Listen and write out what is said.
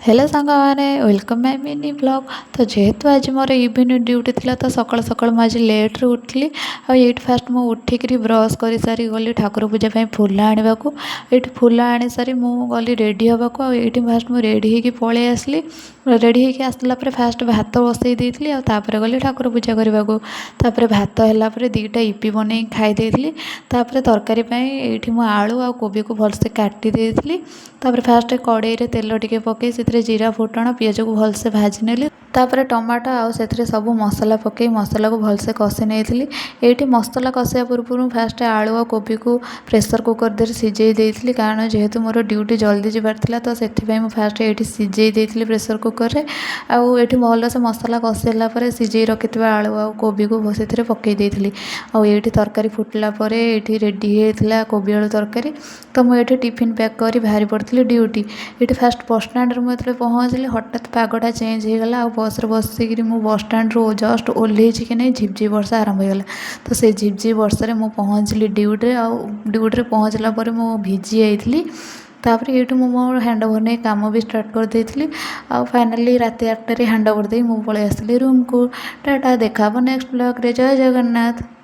Hello सांग मैंने welcome my mini blog. तो जेहेतु आज मोर इवनिंग ड्यूटी थिला तो सकाल सकाल मुझे लेट्रे उठली। ये फास्ट मुझे उठिक ब्रश कर सारी गली ठाकुर पूजा फुल आने को। ये फुल आनी सारी मुझे रेडी हाँ को ये फास्ट मुझे रेडी होगी पलि आसली। रेडी होगी आसला फास्ट भात बसई देती और गली ठाकुर पूजा करने को। भात है दीटा इपी बन खाई तरकारी ये मुझे आलू आ कोबी को भलसे काटी देती। फास्ट कड़े तेल टिके पकई से जीरा फुटण पिज को भलसे भाजी नेली। टमाटो आउ से सब मसला पकई मसला को भलसे कषि नहीं। ये मसला कषिया पूर्व फास्ट आलू आ कोबी को प्रेसर कुकर दे सिझे देती कारण जेहेतु मोर ड्यूटी जल्दी जबार था तो से फास्ट ये सिझे देती प्रेसर कुकर रे। आउ ये भलसे मसला कषिला सिझे रखि आलू आ कोबी को से पकई देती। ये तरकारी फुटला ये रेडी होता कोबी आलू तरकारी। तो मुझे टिफिन पैक कर बाहरी पड़ी ड्यूटी। ये फास्ट बस स्टाण्ड मुझे पहुँचली हठात पागटा चेंज हो गला। बस बसिक बस स्टाण्ड रू जस्ट ओह्ल कि नहीं झिपझिप वर्षा आरंभ होगा। तो से झिपझिप वर्षा मुझे पहुँचली ड्यूटी ड्यूटी पहुँचला मुझे भिजी जाइली। तापर ये मोर हैंड ओवर नहीं कम भी स्टार्ट कर देती। फाइनाली रात 8 हैंड ओवर दे मुझे पलि आसली रूम को। टाटा देखा नेक्स्ट ब्लॉग रे। जय जगन्नाथ।